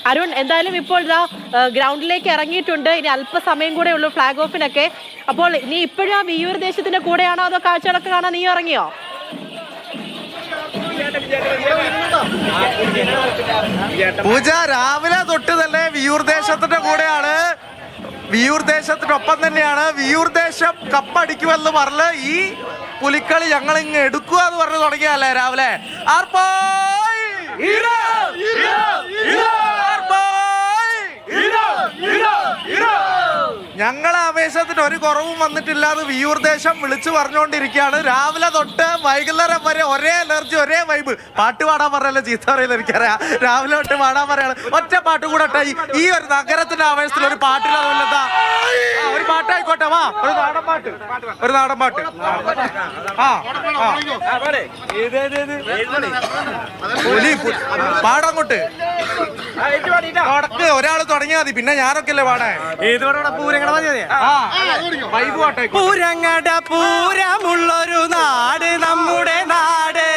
അരുൺ, എന്തായാലും ഇപ്പോൾ ഇതാ ഗ്രൗണ്ടിലേക്ക് ഇറങ്ങിയിട്ടുണ്ട്. ഇനി അല്പസമയം കൂടെ ഉള്ളൂ ഫ്ലാഗ് ഓഫിനൊക്കെ. അപ്പോൾ നീ ഇപ്പോഴും ആ വിയൂർ ദേശത്തിന്റെ കൂടെയാണോ അതോ കാഴ്ചകളൊക്കെ കാണാൻ നീ ഇറങ്ങിയോ? പൂജ രാവിലെ തൊട്ട് തന്നെ വിയൂർ ദേശത്തിന്റെ കൂടെയാണ്, വിയൂർ ദേശത്തിനൊപ്പം തന്നെയാണ്. വിയൂർ ദേശം കപ്പടിക്കുമെന്ന് പറഞ്ഞ് ഈ പുലിക്കളി ഞങ്ങൾ ഇങ്ങ് എടുക്കുക എന്ന് പറഞ്ഞു തുടങ്ങിയല്ലേ രാവിലെ. ഞങ്ങളെ ആവേശത്തിന് ഒരു കുറവും വന്നിട്ടില്ലാതെ വിയൂർ ദേശം വിളിച്ചു പറഞ്ഞുകൊണ്ടിരിക്കുകയാണ്. രാവിലെ തൊട്ട് വൈകുന്നേരം വരെ ഒരേ എനർജി, ഒരേ വൈബ്. പാട്ട് പാടാൻ പറയല്ലോ, ചീത്ത പറയില്ല എനിക്കറിയാം. രാവിലെ തൊട്ട് പാടാൻ പറയാണ്. ഒറ്റ പാട്ട് കൂടെ ഈ ഒരു നഗരത്തിന്റെ ആവേശത്തിൽ ഒരു പാട്ടില്ലാതെ ഒരു പാട്ടായിക്കോട്ടെ. വാ, ഒരു നാടൻ പാട്ട്, ഒരു നാടൻ പാട്ട്. പാടങ്ങോട്ട് ഒരാൾ തുടങ്ങിയാൽ മതി, പിന്നെ ഞാനൊക്കെ അല്ലേ പാടാൻ. പൂരങ്ങട പൂരമുള്ളൊരു നാട് നമ്മുടെ നാട്,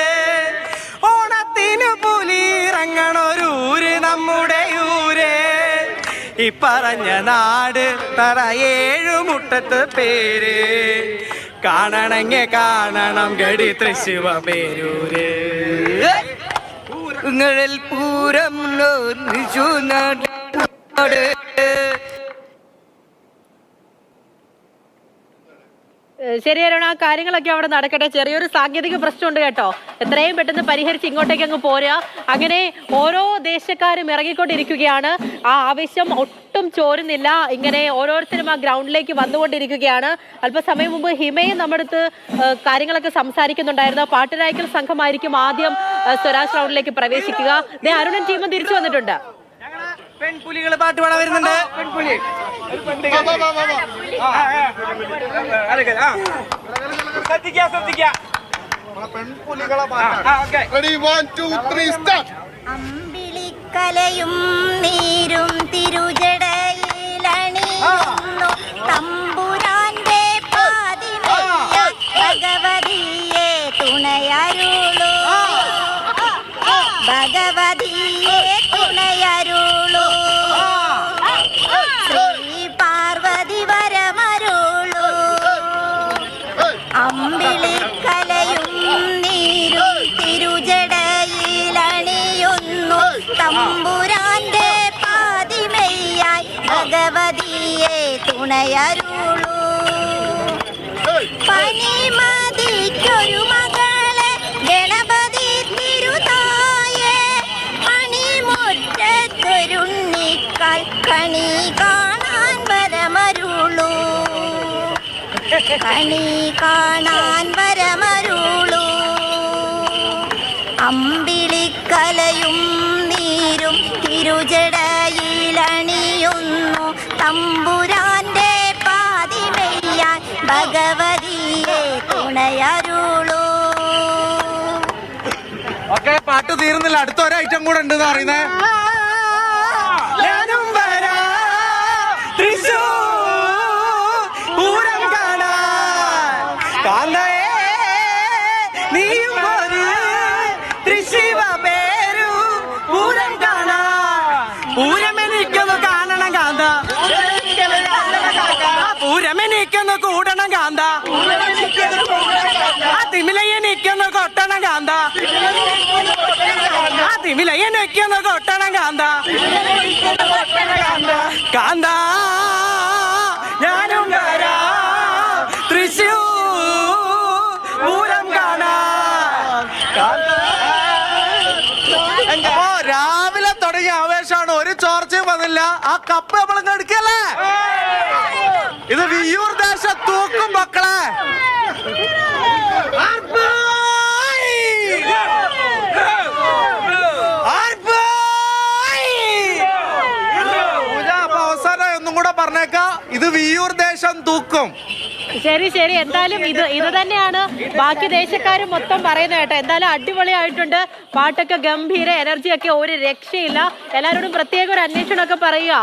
ഓണത്തിന് പുലിറങ്ങണൊരൂര് നമ്മുടെ ഊര്. ഈ പറഞ്ഞ നാട് തറ 7 മുട്ടത്ത് പേര്, കാണണമെങ്കിൽ കാണണം ഗടി തൃശ്ശിവ പേരൂര്. പൂരങ്ങളിൽ പൂരം നാട്. ശരി അരുൺ, ആ കാര്യങ്ങളൊക്കെ അവിടെ നടക്കട്ടെ. ചെറിയൊരു സാങ്കേതിക പ്രശ്നമുണ്ട് കേട്ടോ. എത്രയും പെട്ടെന്ന് പരിഹരിച്ച് ഇങ്ങോട്ടേക്ക് അങ്ങ് പോരാ. അങ്ങനെ ഓരോ ദേശക്കാരും ഇറങ്ങിക്കൊണ്ടിരിക്കുകയാണ്. ആ ആവേശം ഒട്ടും ചോരുന്നില്ല. ഇങ്ങനെ ഓരോരുത്തരും ആ ഗ്രൗണ്ടിലേക്ക് വന്നുകൊണ്ടിരിക്കുകയാണ്. അല്പസമയം മുമ്പ് ഹിമയും നമ്മുടെ അടുത്ത് കാര്യങ്ങളൊക്കെ സംസാരിക്കുന്നുണ്ടായിരുന്നു. പാട്ടുരായ്ക്കൽ സംഘമായിരിക്കും ആദ്യം സ്വരാജ് റൗണ്ടിലേക്ക് പ്രവേശിക്കുക. അരുണൻ ടീമും തിരിച്ചു വന്നിട്ടുണ്ട്. പെൺപുലികള് പാട്ട് പാടാൻ വരുന്നുണ്ട്. അമ്പിളിക്കലയും നീരും തിരുജടയിലണിയുന്നു തമ്പുരാന്റെ പാതിമയ്യ ഭഗവതിയെ തുണയരുളൂ, ഭഗവതിയെ തുണയരുളൂ, ശ്രീ പാർവതി വരമരുളൂ. അമ്പിളിക്കലയും നീരും തിരുജടയിലണിയുന്നു തമ്പുരാന്റെ പാതിമയ്യായി ഭഗവതിയെ തുണയരുളൂ. പനിമതിക്കൊരു മകളെ ഗണപതി തിരുതായേ, മണിമുറ്റത്തൊരുണ്ണിക്കാൽ കണി കാണാൻ വരമരുളൂ, കണി കാണാൻ വരമരുളൂ. അമ്പിളിക്കലയും നീരും തിരുജടയിലണിയുന്നു തമ്പുരാന്റെ പാതിമയ്യാൻ ഭഗവതിയെ തുണയരുളൂ. ഓക്കെ, പാട്ട് തീർന്നില്ല. അടുത്ത ഒരു ഐറ്റം കൂടെ ഉണ്ട് അറിയുന്നേ. ഞാനും വരാ തൃശ്ശൂർ പൂരം കാണാൻ, കാന്തയേ നീയും ഒരു തൃശ്ശിവ പേരു പൂരം കാണാൻ. പൂരം എനിക്കൊന്ന് കാണണം കാന്ത, പൂരം എനിക്കൊന്ന് കൂടണം കാന്ത, ആ തിമിലയെനിക്കൊന്ന് കൊട്ടണം കാന്ത, ആ തിമിലയെനിക്കൊന്ന് കൊട്ടണം കാന്ത, കാന്ത ഞാനും വരാ തൃശ്ശൂർ പൂരം കാണാൻ. രാവിലെ തുടങ്ങിയ ആവേശമാണ്, ഒരു ചോർച്ചയും വന്നില്ല. ആ കപ്പ് നമ്മൾ എടുക്കല്ലേ. ഇത് വിയൂർ ദേശം തൂക്കും മക്കളെ. അവസാനം ഒന്നും കൂടെ പറഞ്ഞേക്കാം, ഇത് വിയൂർ ദേശം തൂക്കും. ശരി ശരി, എന്തായാലും ഇത് തന്നെയാണ് ബാക്കി ദേശക്കാരും മൊത്തം പറയുന്നത് കേട്ടോ. എന്തായാലും അടിപൊളിയായിട്ടുണ്ട്. പാട്ടൊക്കെ ഗംഭീര, എനർജിയൊക്കെ ഒരു രക്ഷയില്ല. എല്ലാവരോടും പ്രത്യേക ഒരു അന്വേഷണമൊക്കെ പറയുക.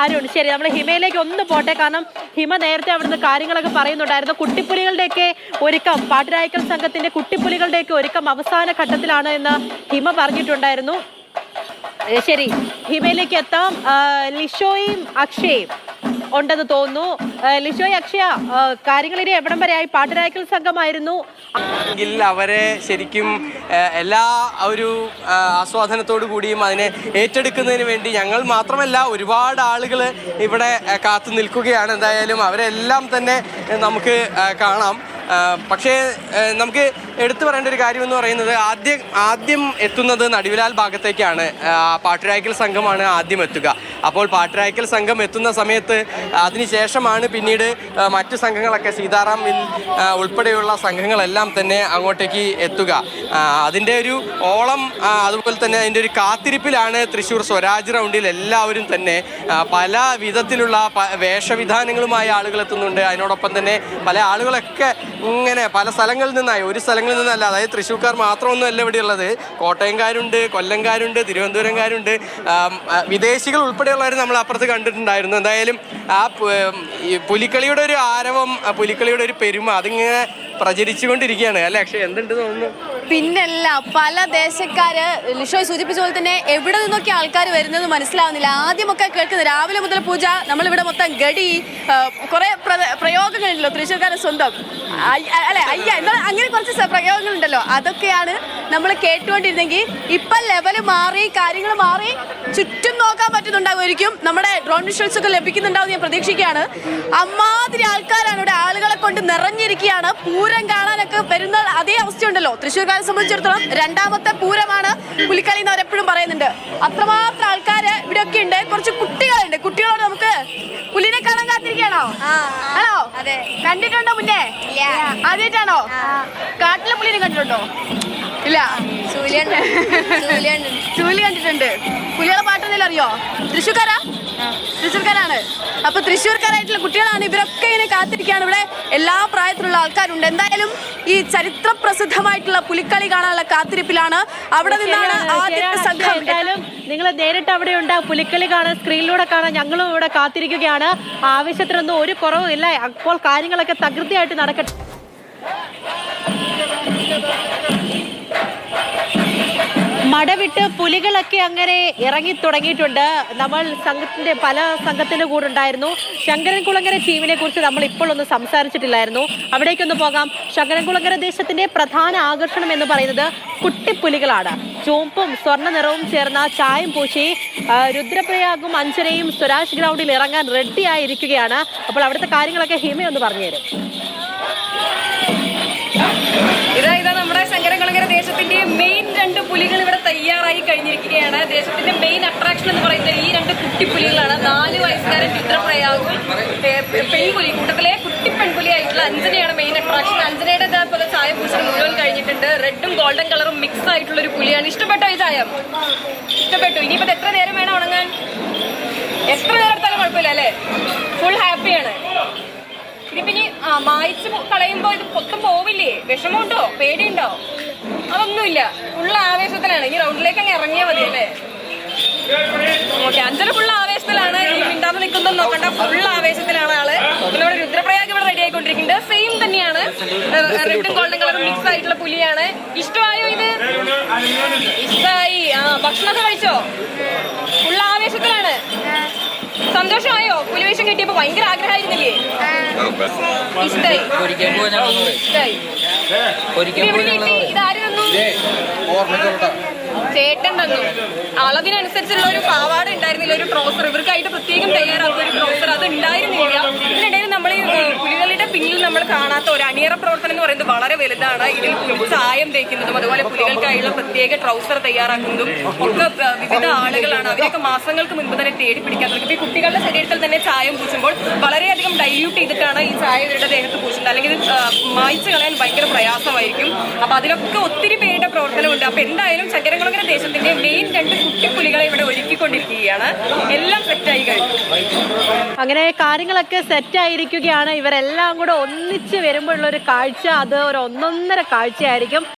അരുൺ, ശരി, നമ്മൾ ഹിമയിലേക്ക് ഒന്ന് പോട്ടെ. കാരണം ഹിമ നേരത്തെ അവിടുന്ന് കാര്യങ്ങളൊക്കെ പറയുന്നുണ്ടായിരുന്നു. കുട്ടിപ്പുലികളുടെയൊക്കെ ഒരുക്കം, പാട്ടുരായ്ക്കൽ സംഘത്തിന്റെ കുട്ടിപ്പുലികളുടെയൊക്കെ ഒരുക്കം അവസാന ഘട്ടത്തിലാണ് എന്ന് ഹിമ പറഞ്ഞിട്ടുണ്ടായിരുന്നു. ശരി, ഹിമയിലേക്ക് എത്താം. ലിഷോയും അക്ഷയും ഉണ്ടെന്ന് തോന്നുന്നു. ലിഷോയ്, അക്ഷയ, കാര്യങ്ങളിനി എവിടം വരെ ആയി? പാട്ടുരായ്ക്കൽ സംഘമായിരുന്നു എങ്കിൽ അവരെ ശരിക്കും എല്ലാ ഒരു ആസ്വാദനത്തോടു കൂടിയും അതിനെ ഏറ്റെടുക്കുന്നതിന് വേണ്ടി ഞങ്ങൾ മാത്രമല്ല ഒരുപാട് ആളുകൾ ഇവിടെ കാത്തു നിൽക്കുകയാണ്. എന്തായാലും അവരെല്ലാം തന്നെ നമുക്ക് കാണാം. പക്ഷേ നമുക്ക് എടുത്തു പറയേണ്ട ഒരു കാര്യം എന്ന് പറയുന്നത് ആദ്യം എത്തുന്നത് നടുവിലാൽ ഭാഗത്തേക്കാണ്. പാട്ടുരായ്ക്കൽ സംഘമാണ് ആദ്യം എത്തുക. അപ്പോൾ പാട്ടുരായ്ക്കൽ സംഘം എത്തുന്ന സമയത്ത് അതിനുശേഷമാണ് പിന്നീട് മറ്റു സംഘങ്ങളൊക്കെ സീതാറാം ഉൾപ്പെടെയുള്ള സംഘങ്ങളെല്ലാം തന്നെ അങ്ങോട്ടേക്ക് എത്തുക. അതിൻ്റെ ഒരു ഓളം അതുപോലെ തന്നെ അതിൻ്റെ ഒരു കാത്തിരിപ്പിലാണ് തൃശ്ശൂർ സ്വരാജ് റൗണ്ടിൽ എല്ലാവരും തന്നെ. പല വിധത്തിലുള്ള വേഷവിധാനങ്ങളുമായ ആളുകൾ എത്തുന്നുണ്ട്. അതിനോടൊപ്പം തന്നെ പല ആളുകളൊക്കെ ഇങ്ങനെ പല സ്ഥലങ്ങളിൽ നിന്നായി, ഒരു സ്ഥലങ്ങളിൽ നിന്നല്ല, അതായത് തൃശ്ശൂർക്കാർ മാത്രമൊന്നുമല്ല ഇവിടെ ഉള്ളത്. കോട്ടയംകാരുണ്ട്, കൊല്ലംകാരുണ്ട്, തിരുവനന്തപുരംകാരുണ്ട്, വിദേശികൾ ഉൾപ്പെടെയുള്ളവർ നമ്മൾ അപ്പുറത്ത് കണ്ടിട്ടുണ്ടായിരുന്നു. എന്തായാലും ആ പുലിക്കളിയുടെ ഒരു ആരവം, പുലിക്കളിയുടെ ഒരു പെരുമ അതിങ്ങനെ പ്രചരിച്ചുകൊണ്ടിരിക്കുകയാണ് അല്ലേ അക്ഷയ്? എന്തുണ്ട് തോന്നുന്നു? പിന്നല്ല, പല ദേശക്കാര് ലിഷോയ് സൂചിപ്പിച്ച പോലെ തന്നെ എവിടെ നിന്നൊക്കെ ആൾക്കാർ വരുന്നത് മനസ്സിലാവുന്നില്ല. ആദ്യമൊക്കെ കേൾക്കുന്നത് രാവിലെ മുതൽ പൂജ, നമ്മളിവിടെ മൊത്തം ഗഡി, കുറെ പ്രയോഗങ്ങളുണ്ടല്ലോ തൃശ്ശൂർക്കാരുടെ സ്വന്തം, അല്ലെ അയ്യ, എന്നാൽ അങ്ങനെ കുറച്ച് പ്രയോഗങ്ങളുണ്ടല്ലോ. അതൊക്കെയാണ് നമ്മൾ കേട്ടുകൊണ്ടിരുന്നെങ്കിൽ ഇപ്പം ലെവല് മാറി, കാര്യങ്ങൾ മാറി, ചുറ്റും നോക്കാൻ പറ്റുന്നുണ്ടാവുമായിരിക്കും. നമ്മുടെ ഡ്രോൺ വിഷ്വൽസ് ഒക്കെ ലഭിക്കുന്നുണ്ടാവും ഞാൻ പ്രതീക്ഷിക്കുകയാണ്. അമ്മാതിരി ആൾക്കാരാണ് ഇവിടെ, ആളുകളെ കൊണ്ട് നിറഞ്ഞിരിക്കുകയാണ്. പൂരം കാണാനൊക്കെ വരുന്ന അതേ അവസ്ഥയുണ്ടല്ലോ. തൃശ്ശൂർക്കാരെ സംബന്ധിച്ചിടത്തോളം രണ്ടാമത്തെ പൂരമാണ് പുലിക്കളി എന്ന് അവരെപ്പോഴും പറയുന്നുണ്ട്. അത്രമാത്രം ആൾക്കാര് ഇവിടെയൊക്കെ ഉണ്ട്. കുറച്ച് കുട്ടികളുണ്ട്. കുട്ടികളോട് നമുക്ക് പുലിനെ കാണാൻ കാത്തിരിക്കുകയാണോ? ആണോ? കണ്ടിട്ടുണ്ടോ മുന്നേ? ആദ്യമായിട്ടാണോ? കാട്ടിലെ പുലിനെ കണ്ടിട്ടുണ്ടോ? ഇല്ല. ചൂലി കണ്ടിട്ടുണ്ട്. പുലികളെ പാട്ടെന്തെങ്കിലും അറിയോ? തൃശ്ശൂർക്കാരാണ്. അപ്പൊ തൃശ്ശൂർക്കാരായിട്ടുള്ള കുട്ടികളാണ്. ഇവരൊക്കെ ഇങ്ങനെ കാത്തിരിക്കുകയാണ്. ഇവിടെ എല്ലാ പ്രായത്തിലുള്ള ആൾക്കാരുണ്ട്. എന്തായാലും ഈ ചരിത്ര പ്രസിദ്ധമായിട്ടുള്ള പുലിക്കളി കാണാനുള്ള കാത്തിരിപ്പിലാണ്. അവിടെ നിന്നാണ് ആദ്യത്തെ സംഘം. എന്തായാലും നിങ്ങൾ നേരിട്ട് അവിടെ ഉണ്ട്, പുലിക്കളി കാണാൻ, സ്ക്രീനിലൂടെ കാണാൻ ഞങ്ങളും ഇവിടെ കാത്തിരിക്കുകയാണ്. ആവശ്യത്തിനൊന്നും ഒരു കുറവും ഇല്ല. അപ്പോൾ കാര്യങ്ങളൊക്കെ തകൃതിയായിട്ട് നടക്കട്ടെ. മടവിട്ട് പുലികളൊക്കെ അങ്ങനെ ഇറങ്ങി തുടങ്ങിയിട്ടുണ്ട്. നമ്മൾ പല സംഘത്തിന്റെ കൂടെ ഉണ്ടായിരുന്നു. ശങ്കരൻകുളങ്ങര ടീമിനെ കുറിച്ച് നമ്മൾ ഇപ്പോൾ ഒന്ന് സംസാരിച്ചിട്ടില്ലായിരുന്നു. അവിടേക്കൊന്ന് പോകാം. ശങ്കരൻകുളങ്ങര ദേശത്തിന്റെ പ്രധാന ആകർഷണം എന്ന് പറയുന്നത് കുട്ടിപ്പുലികളാണ്. ചുവപ്പും സ്വർണ്ണ നിറവും ചേർന്ന ചായം പൂശി രുദ്രപ്രയാഗും അഞ്ചരയും സ്വരാജ് ഗ്രൗണ്ടിൽ ഇറങ്ങാൻ റെഡിയായിരിക്കുകയാണ്. അപ്പോൾ അവിടുത്തെ കാര്യങ്ങളൊക്കെ ഹിമയൊന്ന് പറഞ്ഞുതരും. ഇതാ നമ്മുടെ ശങ്കരൻകുളങ്ങര ദേശത്തിന്റെ മെയിൻ 2 പുലികൾ ഇവിടെ തയ്യാറായി കഴിഞ്ഞിരിക്കുകയാണ്. ദേശത്തിന്റെ മെയിൻ അട്രാക്ഷൻ എന്ന് പറയുന്നത് ഈ 2 കുട്ടിപ്പുലികളാണ്. 4 വയസ്സുകാരൻ രുദ്രപ്രയാഗും പെൺപുലി, കൂട്ടത്തിലെ കുട്ടി പെൺപുലിയായിട്ടുള്ള അഞ്ജനയാണ് മെയിൻ അട്രാക്ഷൻ. അഞ്ജനയുടെ ഇതേപോലെ ചായം പൂശൽ മുഴുവൻ കഴിഞ്ഞിട്ടുണ്ട്. റെഡും ഗോൾഡൻ കളറും മിക്സ് ആയിട്ടുള്ള ഒരു പുലിയാണ്. ഇഷ്ടപ്പെട്ടോ ഈ ചായം? ഇഷ്ടപ്പെട്ടു. ഇനിയിപ്പോ എത്ര നേരം വേണം ഉണങ്ങാൻ? എത്ര നേരം എടുത്താലും കുഴപ്പമില്ല അല്ലേ? ഫുൾ ഹാപ്പിയാണ്. ഇതിപ്പിനി മായിച്ച് കളയുമ്പോ ഇത് പൊത്തും പോവില്ലേ? വിഷമമുണ്ടോ? പേടിയുണ്ടോ? അതൊന്നുമില്ല. ഫുള്ള് ആവേശത്തിലാണ്. ഈ റൗണ്ടിലേക്ക് അങ്ങ് ഇറങ്ങിയാൽ മതി അല്ലേ? ഓക്കെ, അഞ്ചര ഫുള്ള് ആവേശത്തിലാണ്. ഈ മിണ്ടാതെ നിൽക്കുന്നൊന്നും നോക്കണ്ട, ഫുള്ള് ആവേശത്തിലാണ് ആള്. പിന്നെ ഇവിടെ രുദ്രപ്രയാഗ് ഇവിടെ റെഡി ആയിക്കൊണ്ടിരിക്കുന്നുണ്ട്. സെയിം തന്നെയാണ്, റെഡും ഗോൾഡൻ കളറും മിക്സ് ആയിട്ടുള്ള പുലിയാണ്. ഇഷ്ടമായോ ഇത്? ഇഷ്ടമായി. ഭക്ഷണമൊക്കെ കഴിച്ചോ? ഫുള്ള് ആവേശത്തിലാണ്. സന്തോഷമായോ? പുലിവേഷം കിട്ടിയപ്പോ ഭയങ്കര ആഗ്രഹമായിരുന്നില്ലേ? ഇഷ്ടായി. ഇതാര് തന്നു? ചേട്ടൻ തന്നു. അളവിനനുസരിച്ചുള്ള ഒരു പാവാട ഉണ്ടായിരുന്നില്ല, ഒരു ട്രൗസർ. ഇവർക്കായിട്ട് പ്രത്യേകം തയ്യാറാക്കുന്ന ഒരു ട്രൗസർ അത് ഉണ്ടായിരുന്നില്ല. ഇതിനിടയിൽ നമ്മൾ ഈ പുലികളുടെ പിന്നിൽ നമ്മൾ കാണാത്ത ഒരു അണിയറ പ്രവർത്തനം എന്ന് പറയുന്നത് വളരെ വലുതാണ്. ഇതിൽ ചായം തേക്കുന്നതും അതുപോലെ പുലികൾക്കായുള്ള പ്രത്യേക ട്രൗസർ തയ്യാറാക്കുന്നതും ഒക്കെ വിവിധ ആളുകളാണ്. അവരൊക്കെ മാസങ്ങൾക്ക് മുൻപ് തന്നെ തേടി പിടിക്കാത്തവർക്ക് ഈ കുട്ടികളുടെ ശരീരത്തിൽ തന്നെ ചായം പൂശുമ്പോൾ വളരെയധികം ഡൈല്യൂട്ട് ചെയ്തിട്ടാണ് ഈ ചായ ഇവരുടെ ദേഹത്ത് പൂശുന്നത്. അല്ലെങ്കിൽ മായ്ച്ചു കളയാൻ ഭയങ്കര പ്രയാസമായിരിക്കും. അപ്പൊ അതിലൊക്കെ ഒത്തിരി പേരുടെ പ്രവർത്തനമുണ്ട്. അപ്പൊ എന്തായാലും ശങ്കരൻകുളങ്ങര ദേശത്തിന്റെ മെയിൻ 2 കുട്ടിപ്പുലികളെ ഇവിടെ ഒരുക്കിക്കൊണ്ടിരിക്കുകയാണ്. എല്ലാം സെറ്റായി കഴിഞ്ഞു. അങ്ങനെ കാര്യങ്ങളൊക്കെ സെറ്റായിരിക്കുകയാണ്. ഇവരെല്ലാം കൂടെ ഒന്നിച്ച് വരുമ്പോഴുള്ള ഒരു കാഴ്ച, അത് ഒരു ഒന്നൊന്നര കാഴ്ചയായിരിക്കും.